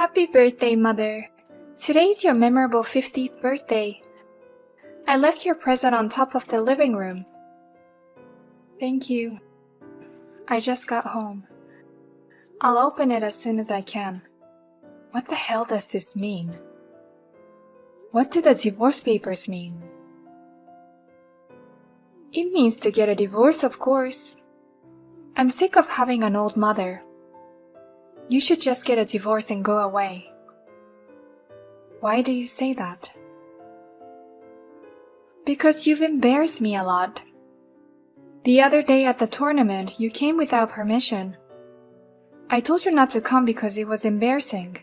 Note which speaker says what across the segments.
Speaker 1: Happy birthday, Mother. Today is your memorable 50th birthday. I left your present on top of the living room. Thank you. I just got home. I'll open it as soon as I can. What the hell does this mean? What do the divorce papers mean? It means to get a divorce, of course. I'm sick of having an old mother. You should just get a divorce and go away. Why do you say that? Because you've embarrassed me a lot. The other day at the tournament, you came without permission. I told you not to come because it was embarrassing.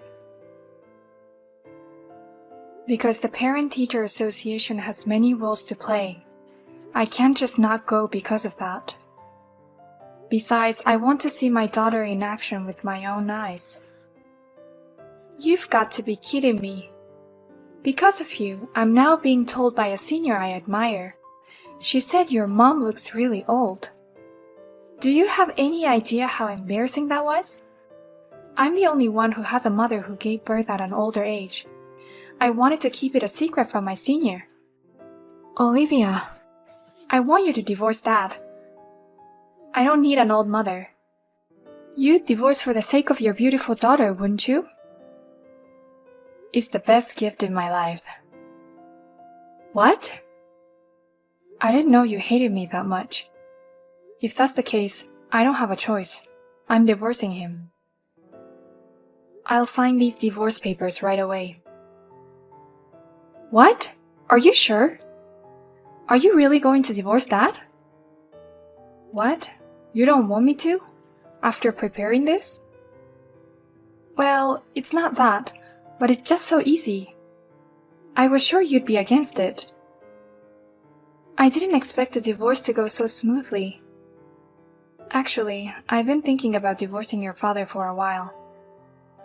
Speaker 1: Because the Parent-Teacher Association has many roles to play. I can't just not go because of that. Besides, I want to see my daughter in action with my own eyes. You've got to be kidding me. Because of you, I'm now being told by a senior I admire. She said your mom looks really old. Do you have any idea how embarrassing that was? I'm the only one who has a mother who gave birth at an older age. I wanted to keep it a secret from my senior. Olivia, I want you to divorce Dad. I don't need an old mother. You'd divorce for the sake of your beautiful daughter, wouldn't you? It's the best gift in my life. What? I didn't know you hated me that much. If that's the case, I don't have a choice. I'm divorcing him. I'll sign these divorce papers right away. What? Are you sure? Are you really going to divorce Dad? What? You don't want me to? After preparing this? Well, it's not that, but it's just so easy. I was sure you'd be against it. I didn't expect the divorce to go so smoothly. Actually, I've been thinking about divorcing your father for a while.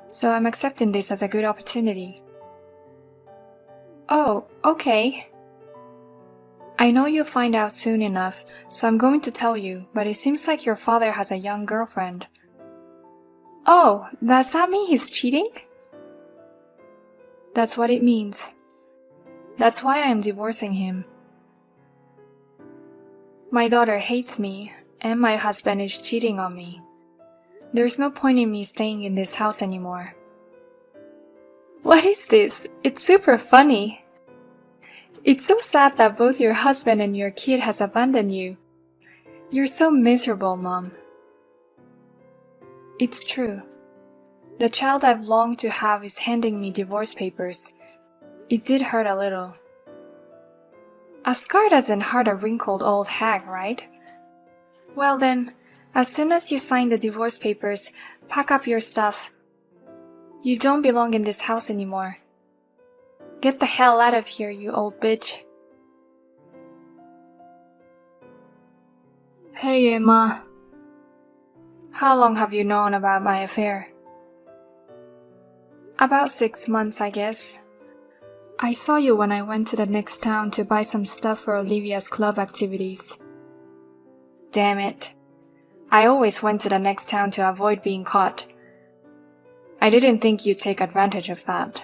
Speaker 1: So I'm accepting this as a good opportunity. Oh, okay. I know you'll find out soon enough, so I'm going to tell you, but it seems like your father has a young girlfriend. Oh, does that mean he's cheating? That's what it means. That's why I am divorcing him. My daughter hates me, and my husband is cheating on me. There's no point in me staying in this house anymore. What is this? It's super funny. It's so sad that both your husband and your kid has abandoned you. You're so miserable, Mom. It's true. The child I've longed to have is handing me divorce papers. It did hurt a little. A scar doesn't hurt a wrinkled old hag, right? Well then, as soon as you sign the divorce papers, pack up your stuff. You don't belong in this house anymore. Get the hell out of here, you old bitch. Hey, Emma. How long have you known about my affair? About 6 months, I guess. I saw you when I went to the next town to buy some stuff for Olivia's club activities. Damn it. I always went to the next town to avoid being caught. I didn't think you'd take advantage of that.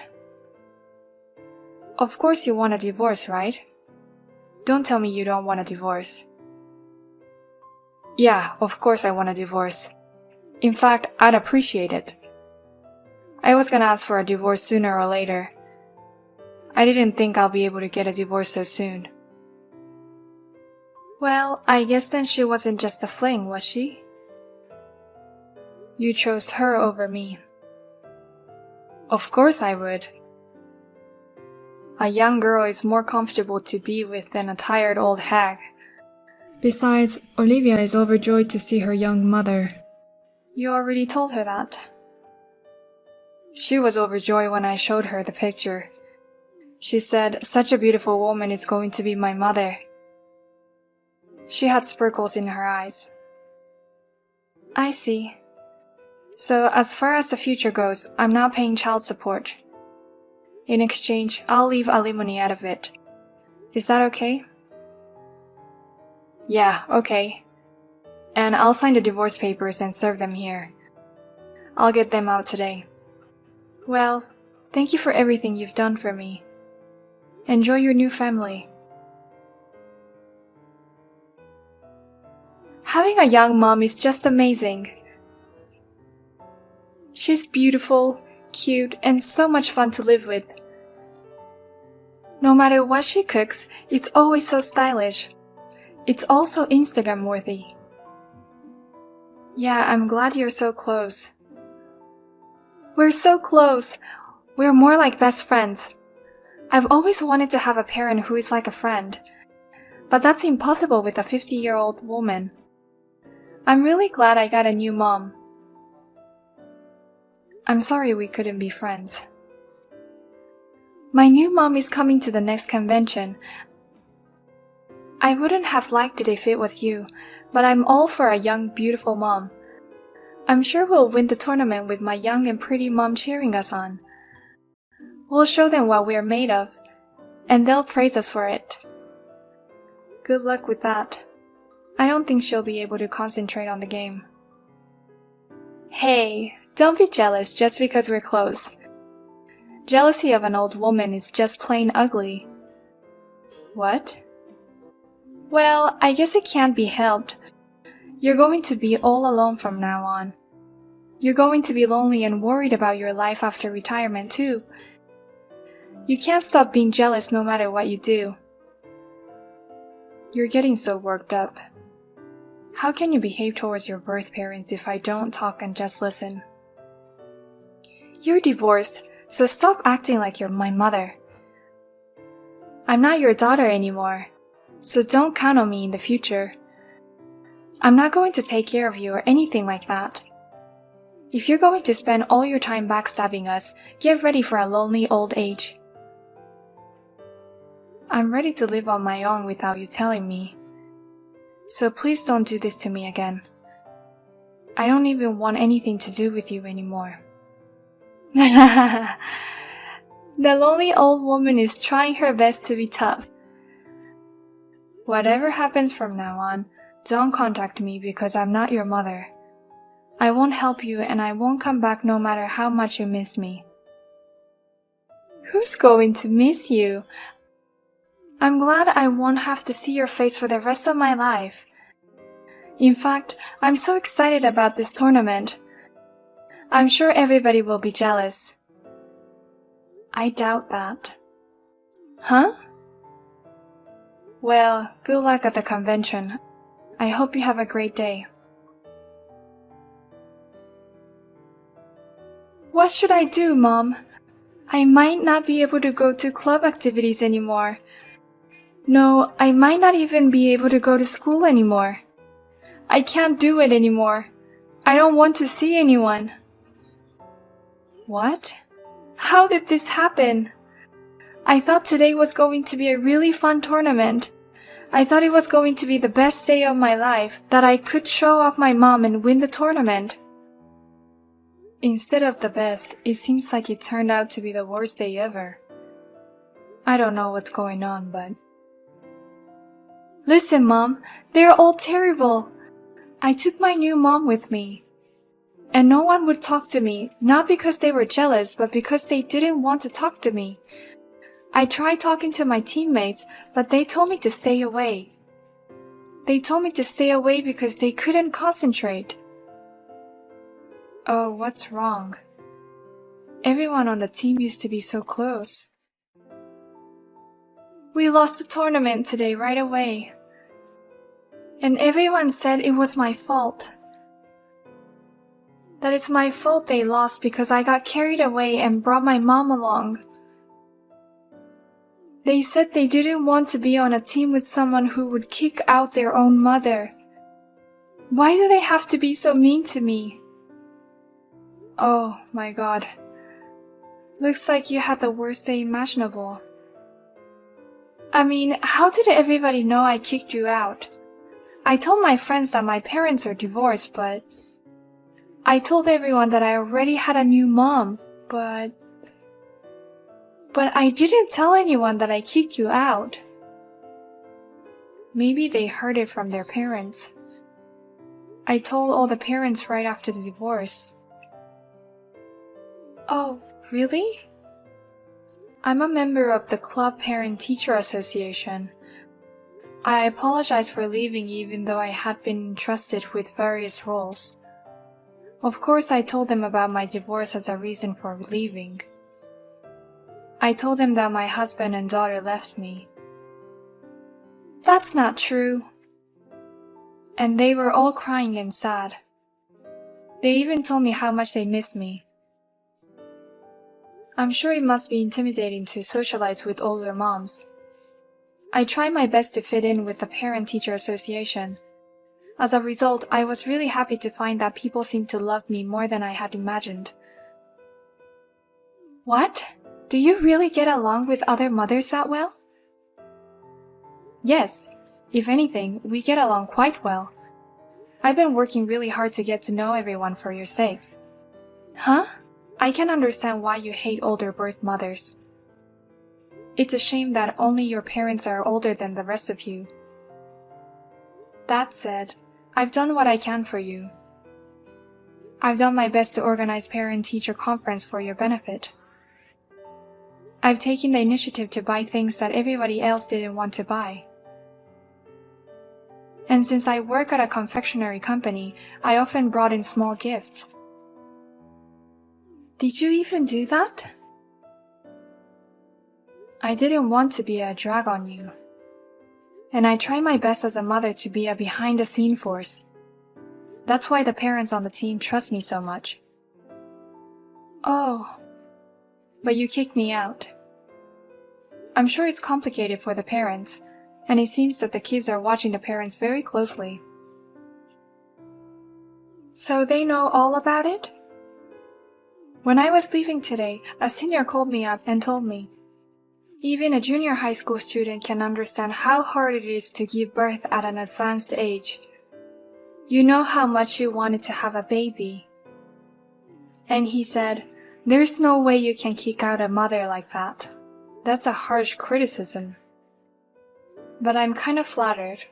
Speaker 1: Of course you want a divorce, right? Don't tell me you don't want a divorce. Yeah, of course I want a divorce. In fact, I'd appreciate it. I was gonna ask for a divorce sooner or later. I didn't think I'll be able to get a divorce so soon. Well, I guess then she wasn't just a fling, was she? You chose her over me. Of course I would. A young girl is more comfortable to be with than a tired old hag. Besides, Olivia is overjoyed to see her young mother. You already told her that. She was overjoyed when I showed her the picture. She said, "Such a beautiful woman is going to be my mother." She had sparkles in her eyes. I see. So as far as the future goes, I'm now paying child support. In exchange, I'll leave alimony out of it. Is that okay? Yeah, okay. And I'll sign the divorce papers and serve them here. I'll get them out today. Well, thank you for everything you've done for me. Enjoy your new family. Having a young mom is just amazing. She's beautiful, cute, and so much fun to live with. No matter what she cooks, it's always so stylish. It's also Instagram worthy. Yeah, I'm glad you're so close. We're so close. We're more like best friends. I've always wanted to have a parent who is like a friend. But that's impossible with a 50-year-old woman. I'm really glad I got a new mom. I'm sorry we couldn't be friends. My new mom is coming to the next convention. I wouldn't have liked it if it was you, but I'm all for a young, beautiful mom. I'm sure we'll win the tournament with my young and pretty mom cheering us on. We'll show them what we're made of, and they'll praise us for it. Good luck with that. I don't think she'll be able to concentrate on the game. Hey, don't be jealous just because we're close. Jealousy of an old woman is just plain ugly. What? Well, I guess it can't be helped. You're going to be all alone from now on. You're going to be lonely and worried about your life after retirement too. You can't stop being jealous no matter what you do. You're getting so worked up. How can you behave towards your birth parents if I don't talk and just listen? You're divorced, so stop acting like you're my mother. I'm not your daughter anymore, so don't count on me in the future. I'm not going to take care of you or anything like that. If you're going to spend all your time backstabbing us, get ready for a lonely old age. I'm ready to live on my own without you telling me. So please don't do this to me again. I don't even want anything to do with you anymore. The lonely old woman is trying her best to be tough. Whatever happens from now on, don't contact me because I'm not your mother. I won't help you and I won't come back no matter how much you miss me. Who's going to miss you? I'm glad I won't have to see your face for the rest of my life. In fact, I'm so excited about this tournament. I'm sure everybody will be jealous. I doubt that. Huh? Well, good luck at the convention. I hope you have a great day. What should I do, Mom? I might not be able to go to club activities anymore. No, I might not even be able to go to school anymore. I can't do it anymore. I don't want to see anyone. What? How did this happen? I thought today was going to be a really fun tournament. I thought it was going to be the best day of my life, that I could show off my mom and win the tournament. Instead of the best, it seems like it turned out to be the worst day ever. I don't know what's going on, but... Listen, Mom, they're all terrible. I took my new mom with me. And no one would talk to me, not because they were jealous, but because they didn't want to talk to me. I tried talking to my teammates, but they told me to stay away. They told me to stay away because they couldn't concentrate. Oh, what's wrong? Everyone on the team used to be so close. We lost the tournament today right away. And everyone said it was my fault. That it's my fault they lost because I got carried away and brought my mom along. They said they didn't want to be on a team with someone who would kick out their own mother. Why do they have to be so mean to me? Oh my God. Looks like you had the worst day imaginable. I mean, how did everybody know I kicked you out? I told my friends that my parents are divorced, but... I told everyone that I already had a new mom, but I didn't tell anyone that I kicked you out. Maybe they heard it from their parents. I told all the parents right after the divorce. Oh, really? I'm a member of the Club Parent-Teacher Association. I apologize for leaving even though I had been entrusted with various roles. Of course, I told them about my divorce as a reason for leaving. I told them that my husband and daughter left me. That's not true. And they were all crying and sad. They even told me how much they missed me. I'm sure it must be intimidating to socialize with older moms. I tried my best to fit in with the Parent-Teacher Association. As a result, I was really happy to find that people seemed to love me more than I had imagined. What? Do you really get along with other mothers that well? Yes. If anything, we get along quite well. I've been working really hard to get to know everyone for your sake. Huh? I can understand why you hate older birth mothers. It's a shame that only your parents are older than the rest of you. That said, I've done what I can for you. I've done my best to organize parent-teacher conference for your benefit. I've taken the initiative to buy things that everybody else didn't want to buy. And since I work at a confectionery company, I often brought in small gifts. Did you even do that? I didn't want to be a drag on you. And I try my best as a mother to be a behind-the-scene force. That's why the parents on the team trust me so much. Oh, but you kicked me out. I'm sure it's complicated for the parents, and it seems that the kids are watching the parents very closely. So they know all about it? When I was leaving today, a senior called me up and told me, even a junior high school student can understand how hard it is to give birth at an advanced age. You know how much you wanted to have a baby. And he said, there's no way you can kick out a mother like that. That's a harsh criticism. But I'm kind of flattered.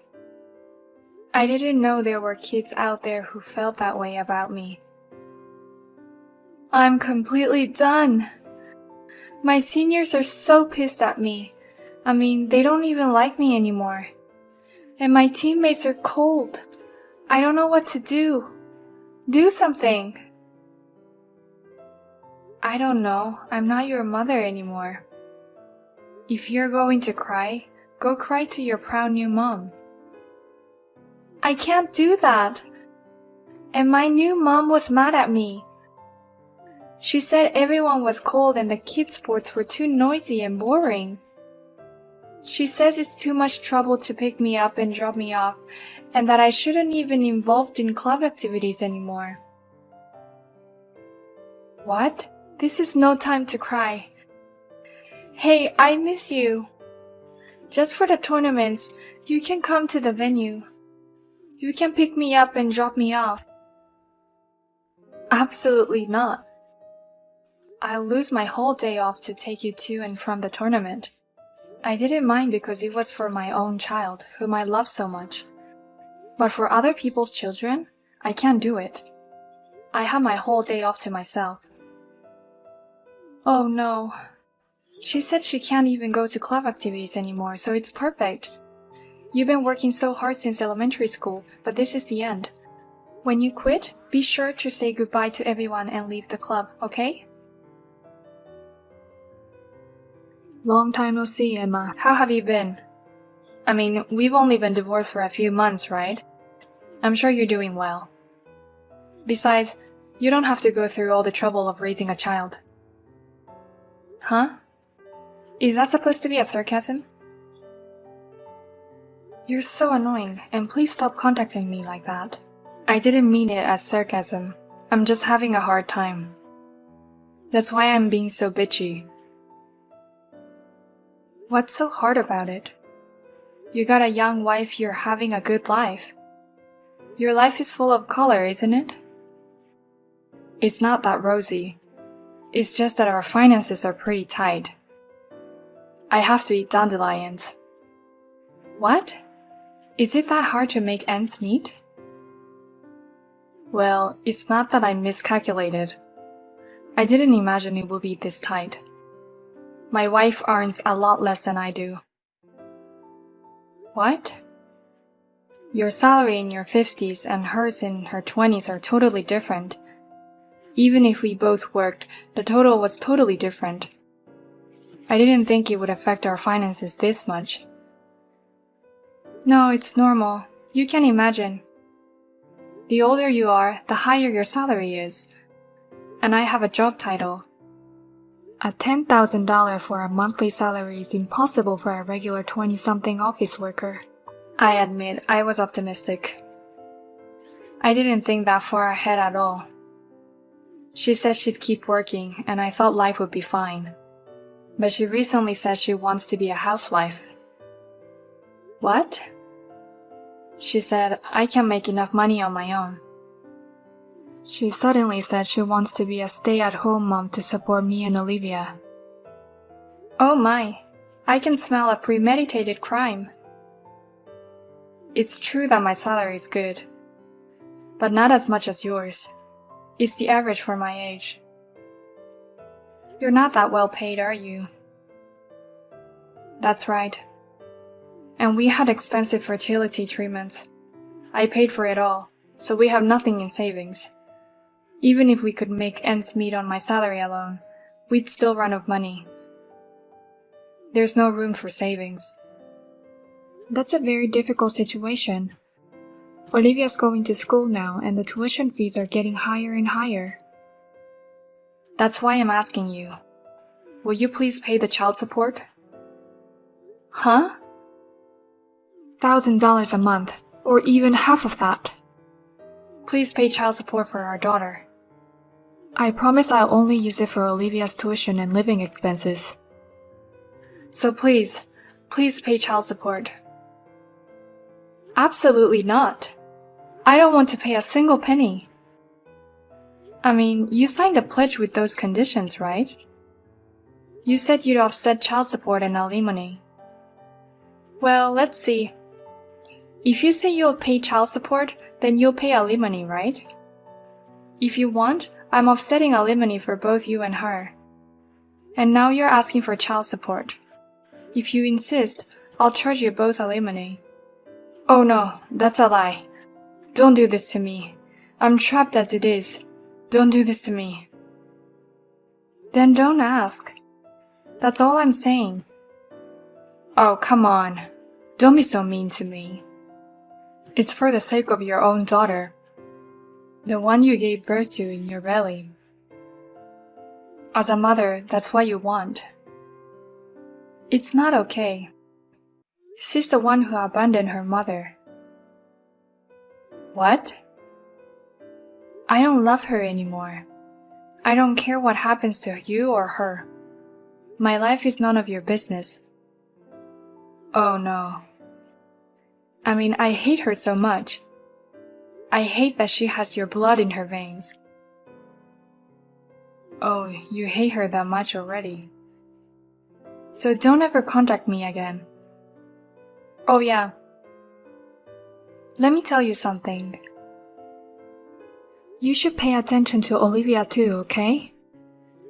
Speaker 1: I didn't know there were kids out there who felt that way about me. I'm completely done. My seniors are so pissed at me. I mean, they don't even like me anymore. And my teammates are cold. I don't know what to do. Do something. I don't know. I'm not your mother anymore. If you're going to cry, go cry to your proud new mom. I can't do that. And my new mom was mad at me. She said everyone was cold and the kids' sports were too noisy and boring. She says it's too much trouble to pick me up and drop me off, and that I shouldn't even be involved in club activities anymore. What? This is no time to cry. Hey, I miss you. Just for the tournaments, you can come to the venue. You can pick me up and drop me off. Absolutely not. I'll lose my whole day off to take you to and from the tournament. I didn't mind because it was for my own child, whom I love so much. But for other people's children, I can't do it. I have my whole day off to myself. Oh no. She said she can't even go to club activities anymore, so it's perfect. You've been working so hard since elementary school, but this is the end. When you quit, be sure to say goodbye to everyone and leave the club, okay? Long time no see, Emma. How have you been? I mean, we've only been divorced for a few months, right? I'm sure you're doing well. Besides, you don't have to go through all the trouble of raising a child. Huh? Is that supposed to be a sarcasm? You're so annoying, and please stop contacting me like that. I didn't mean it as sarcasm. I'm just having a hard time. That's why I'm being so bitchy. What's so hard about it? You got a young wife, you're having a good life. Your life is full of color, isn't it? It's not that rosy. It's just that our finances are pretty tight. I have to eat dandelions. What? Is it that hard to make ends meet? Well, it's not that I miscalculated. I didn't imagine it would be this tight. My wife earns a lot less than I do. What? Your salary in your 50s and hers in her 20s are totally different. Even if we both worked, the total was totally different. I didn't think it would affect our finances this much. No, it's normal. You can imagine. The older you are, the higher your salary is. And I have a job title. A $10,000 for a monthly salary is impossible for a regular 20-something office worker. I admit, I was optimistic. I didn't think that far ahead at all. She said she'd keep working, and I thought life would be fine. But she recently said she wants to be a housewife. What? She said, I can't make enough money on my own. She suddenly said she wants to be a stay-at-home mom to support me and Olivia. Oh my, I can smell a premeditated crime. It's true that my salary is good, but not as much as yours. It's the average for my age. You're not that well paid, are you? That's right. And we had expensive fertility treatments. I paid for it all, so we have nothing in savings. Even if we could make ends meet on my salary alone, we'd still run out of money. There's no room for savings. That's a very difficult situation. Olivia's going to school now and the tuition fees are getting higher and higher. That's why I'm asking you. Will you please pay the child support? Huh? $1,000 a month, or even half of that. Please pay child support for our daughter. I promise I'll only use it for Olivia's tuition and living expenses. So please pay child support. Absolutely not. I don't want to pay a single penny. I mean, you signed a pledge with those conditions, right? You said you'd offset child support and alimony. Well, let's see. If you say you'll pay child support, then you'll pay alimony, right? If you want, I'm offsetting alimony for both you and her. And now you're asking for child support. If you insist, I'll charge you both alimony. Oh no, that's a lie. Don't do this to me. I'm trapped as it is. Don't do this to me. Then don't ask. That's all I'm saying. Oh, come on. Don't be so mean to me. It's for the sake of your own daughter. The one you gave birth to in your belly. As a mother, that's what you want. It's not okay. She's the one who abandoned her mother. What? I don't love her anymore. I don't care what happens to you or her. My life is none of your business. Oh no. I mean, I hate her so much. I hate that she has your blood in her veins. Oh, you hate her that much already. So don't ever contact me again. Oh yeah. Let me tell you something. You should pay attention to Olivia too, okay?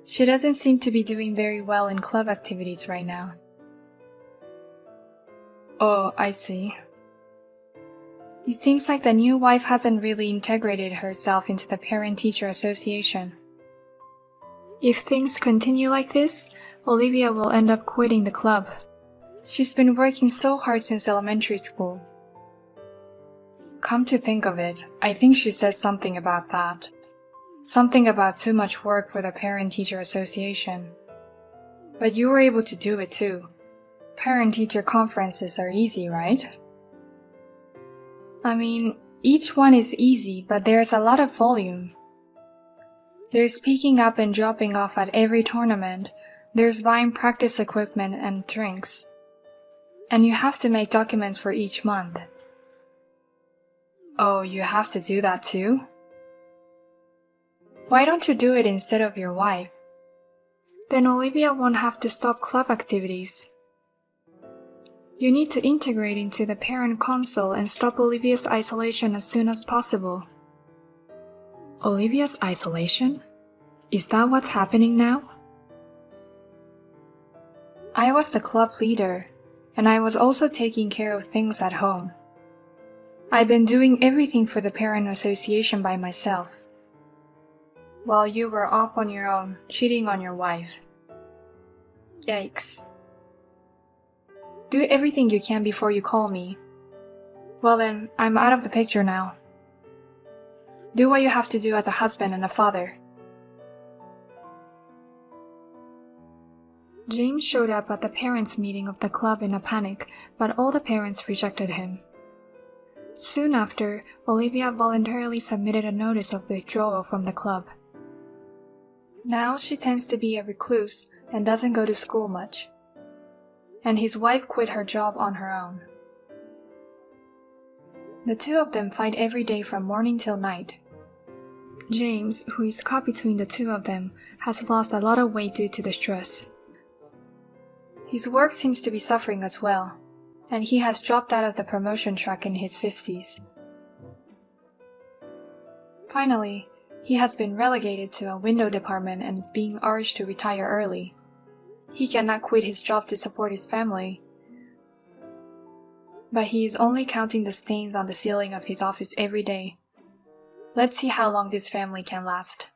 Speaker 1: She doesn't seem to be doing very well in club activities right now. Oh, I see. It seems like the new wife hasn't really integrated herself into the parent-teacher association. If things continue like this, Olivia will end up quitting the club. She's been working so hard since elementary school. Come to think of it, I think she said something about that. Something about too much work for the parent-teacher association. But you were able to do it too. Parent-teacher conferences are easy, right? I mean, each one is easy, but there's a lot of volume. There's picking up and dropping off at every tournament. There's buying practice equipment and drinks. And you have to make documents for each month. Oh, you have to do that too? Why don't you do it instead of your wife? Then Olivia won't have to stop club activities. You need to integrate into the parent council and stop Olivia's isolation as soon as possible. Olivia's isolation? Is that what's happening now? I was the club leader, and I was also taking care of things at home. I've been doing everything for the parent association by myself, while you were off on your own, cheating on your wife. Yikes. Do everything you can before you call me. Well then, I'm out of the picture now. Do what you have to do as a husband and a father. James showed up at the parents' meeting of the club in a panic, but all the parents rejected him. Soon after, Olivia voluntarily submitted a notice of withdrawal from the club. Now she tends to be a recluse and doesn't go to school much. And his wife quit her job on her own. The two of them fight every day from morning till night. James, who is caught between the two of them, has lost a lot of weight due to the stress. His work seems to be suffering as well, and he has dropped out of the promotion track in his 50s. Finally, he has been relegated to a window department and is being urged to retire early. He cannot quit his job to support his family, but he is only counting the stains on the ceiling of his office every day. Let's see how long this family can last.